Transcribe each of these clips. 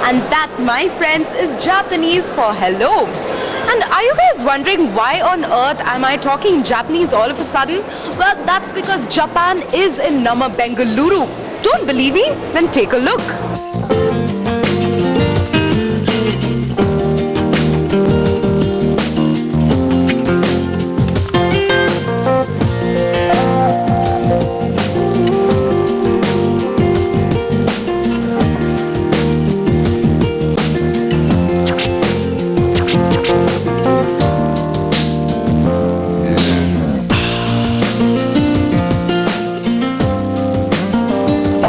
And that, my friends, is Japanese for hello. And are you guys wondering why on earth am I talking Japanese all of a sudden? Well, that's because Japan is in Nama Bengaluru. Don't believe me? Then take a look.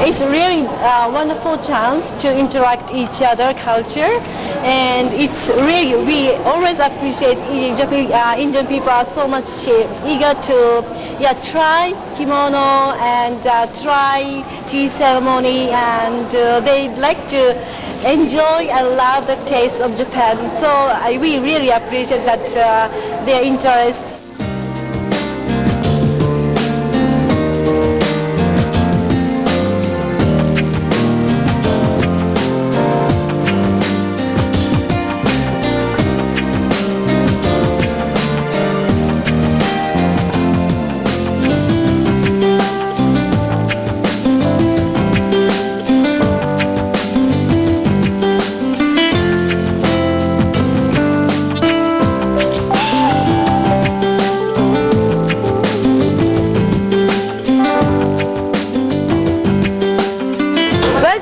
It's really a wonderful chance to interact each other culture, and it's really, we always appreciate Indian people are so much eager to try kimono and try tea ceremony, and they like to enjoy and love the taste of Japan. So we really appreciate that their interest.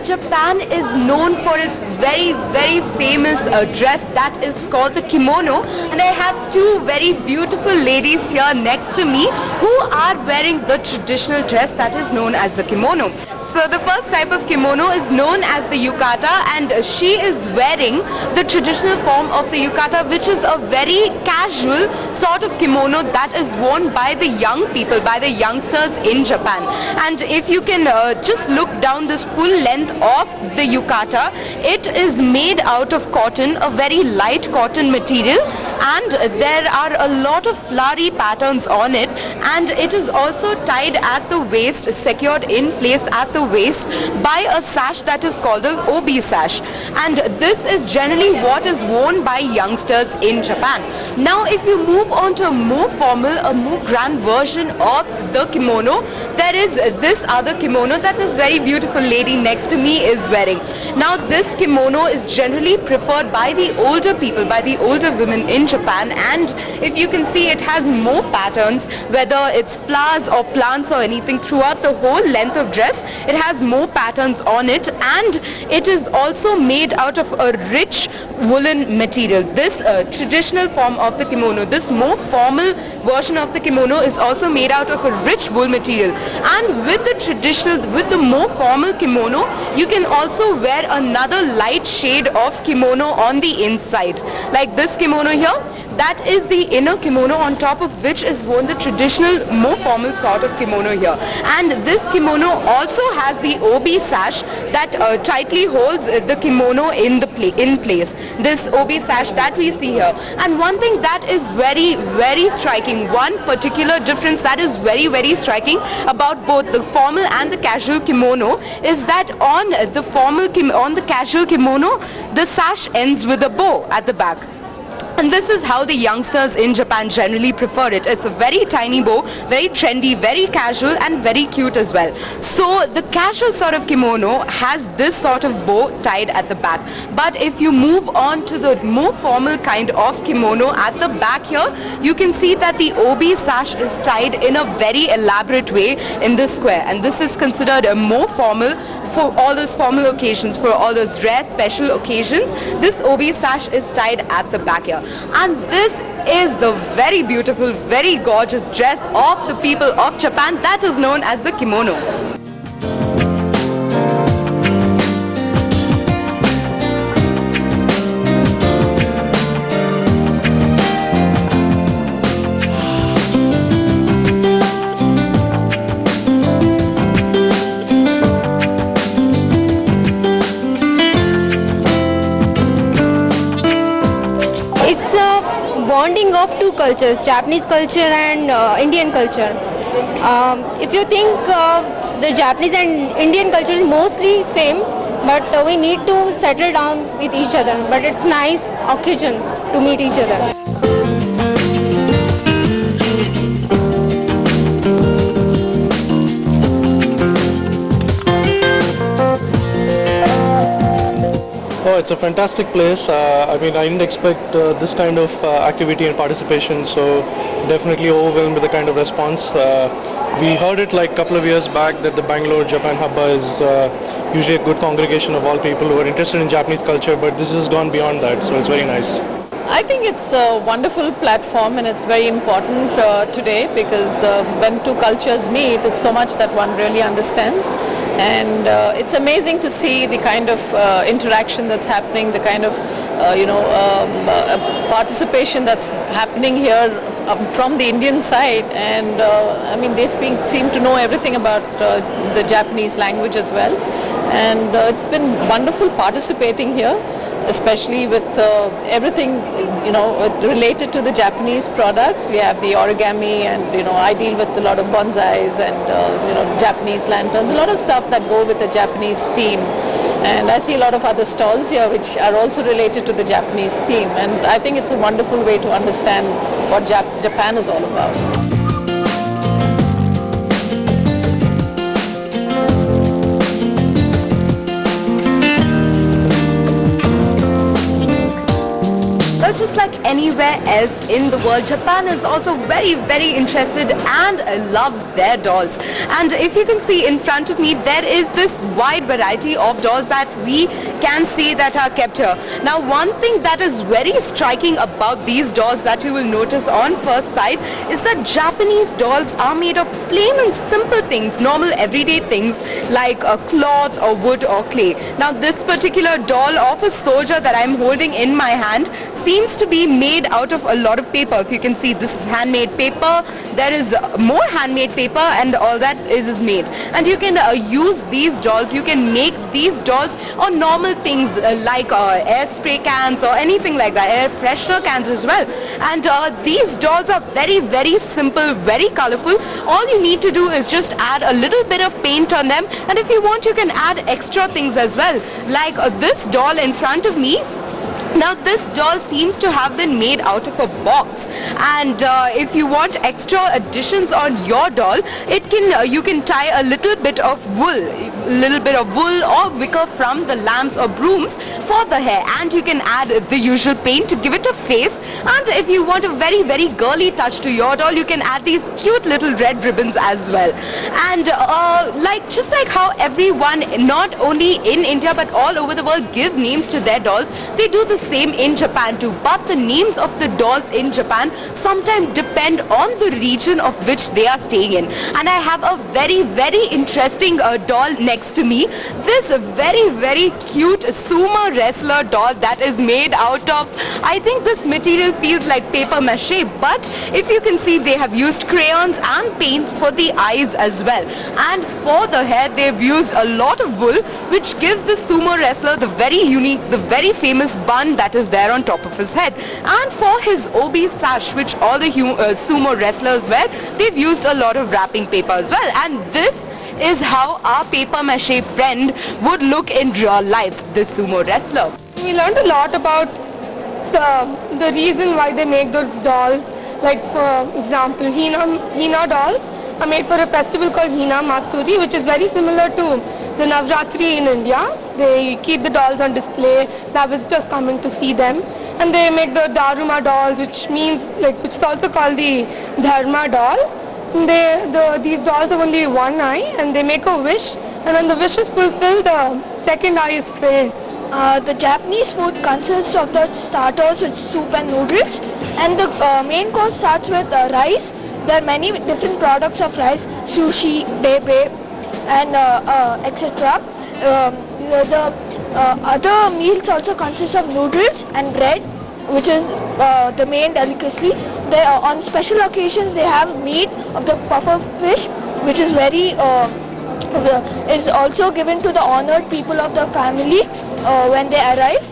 Japan is known for its very, very famous dress that is called the kimono, and I have two very beautiful ladies here next to me who are wearing the traditional dress that is known as the kimono. So the first type of kimono is known as the yukata, and she is wearing the traditional form of the yukata, which is a very casual sort of kimono that is worn by the young people, by the youngsters in Japan. And if you can just look down this full length of the yukata, it is made out of cotton, a very light cotton material, and there are a lot of flowery patterns on it, and it is also tied at the waist, secured in place at the waist by a sash that is called the obi sash, and this is generally what is worn by youngsters in Japan. Now if you move on to a more formal, a more grand version of the kimono, there is this other kimono that this very beautiful lady next to me is wearing. Now this kimono is generally preferred by the older people, by the older women in Japan, and if you can see, it has more patterns, whether it's flowers or plants or anything throughout the whole length of dress. It has more patterns on it, and it is also made out of a rich woolen material. This traditional form of the kimono, this more formal version of the kimono, is also made out of a rich wool material. And with the traditional, with the more formal kimono, you can also wear another light shade of kimono on the inside. Like this kimono here, that is the inner kimono, on top of which is worn the traditional, more formal sort of kimono here. And this kimono also has the obi sash that tightly holds the kimono in place. This obi sash that we see here. And one thing that is very, very striking, one particular difference that is very, very striking about both the formal and the casual kimono, is that on the casual kimono, the sash ends with a bow at the back. And this is how the youngsters in Japan generally prefer it. It's a very tiny bow, very trendy, very casual, and very cute as well. So the casual sort of kimono has this sort of bow tied at the back. But if you move on to the more formal kind of kimono, at the back here, you can see that the obi sash is tied in a very elaborate way in this square. And this is considered a more formal for all those formal occasions, for all those rare special occasions. This obi sash is tied at the back here. And this is the very beautiful, very gorgeous dress of the people of Japan that is known as the kimono. Bonding of two cultures, Japanese culture and Indian culture. If you think the Japanese and Indian culture is mostly same, but we need to settle down with each other. But it's nice occasion to meet each other. Oh, it's a fantastic place. I mean, I didn't expect this kind of activity and participation, so definitely overwhelmed with the kind of response. We heard it like a couple of years back that the Bangalore Japan HABBA is usually a good congregation of all people who are interested in Japanese culture, but this has gone beyond that, so it's very nice. I think it's a wonderful platform and it's very important today because when two cultures meet, it's so much that one really understands, and it's amazing to see the kind of interaction that's happening, the kind of participation that's happening here from the Indian side, and I mean they seem to know everything about the Japanese language as well, and it's been wonderful participating here, especially with everything related to the Japanese products. We have the origami, and I deal with a lot of bonsais and Japanese lanterns, a lot of stuff that go with the Japanese theme. And I see a lot of other stalls here which are also related to the Japanese theme, and I think it's a wonderful way to understand what Japan is all about. Well, just like anywhere else in the world, Japan is also very, very interested and loves their dolls. And if you can see in front of me, there is this wide variety of dolls that we can see that are kept here. Now, one thing that is very striking about these dolls that you will notice on first sight is that Japanese dolls are made of plain and simple things, normal everyday things like a cloth or wood or clay. Now, this particular doll of a soldier that I'm holding in my hand seems to be made out of a lot of paper. If you can see, this is handmade paper. There is more handmade paper, and all that is made. And you can use these dolls. You can make these dolls on normal things like air spray cans or anything like that, air freshener cans as well. And these dolls are very, very simple, very colorful. All you need to do is just add a little bit of paint on them, and if you want, you can add extra things as well, like this doll in front of me. Now, this doll seems to have been made out of a box, and if you want extra additions on your doll, you can tie a little bit of wool or wicker from the lamps or brooms for the hair, and you can add the usual paint to give it a face. And if you want a very, very girly touch to your doll, you can add these cute little red ribbons as well. And just like how everyone, not only in India but all over the world, give names to their dolls, they do the same in Japan too. But the names of the dolls in Japan sometimes depend on the region of which they are staying in. And I have a very, very interesting doll next to me. This very, very cute sumo wrestler doll that is made out of, I think this material feels like paper mache, but if you can see, they have used crayons and paint for the eyes as well. And for the hair, they've used a lot of wool, which gives the sumo wrestler the very unique, the very famous bun that is there on top of his head. And for his obi sash, which all the sumo wrestlers wear, they've used a lot of wrapping paper as well. And this is how our paper mache friend would look in real life, this sumo wrestler. We learned a lot about the reason why they make those dolls. Like, for example, Hina dolls are made for a festival called Hina Matsuri, which is very similar to the Navratri in India. They keep the dolls on display, the visitors coming to see them. And they make the Daruma dolls, which is also called the Dharma doll. These dolls have only one eye, and they make a wish, and when the wish is fulfilled, the second eye is filled. The Japanese food consists of the starters with soup and noodles, and the main course starts with rice. There are many different products of rice, sushi, bebe, and etc. The other meals also consist of noodles and bread, which is the main delicacy. On special occasions, they have meat of the puffer fish, which is is also given to the honored people of the family when they arrive.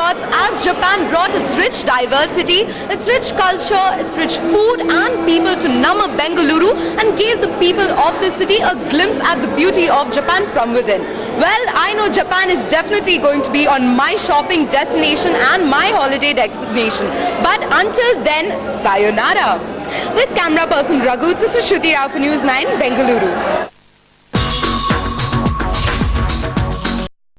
thoughts as Japan brought its rich diversity, its rich culture, its rich food and people to Nama Bengaluru and gave the people of the city a glimpse at the beauty of Japan from within. Well, I know Japan is definitely going to be on my shopping destination and my holiday destination. But until then, sayonara. With camera person Raghu, this is Shruti Rao for News 9, Bengaluru.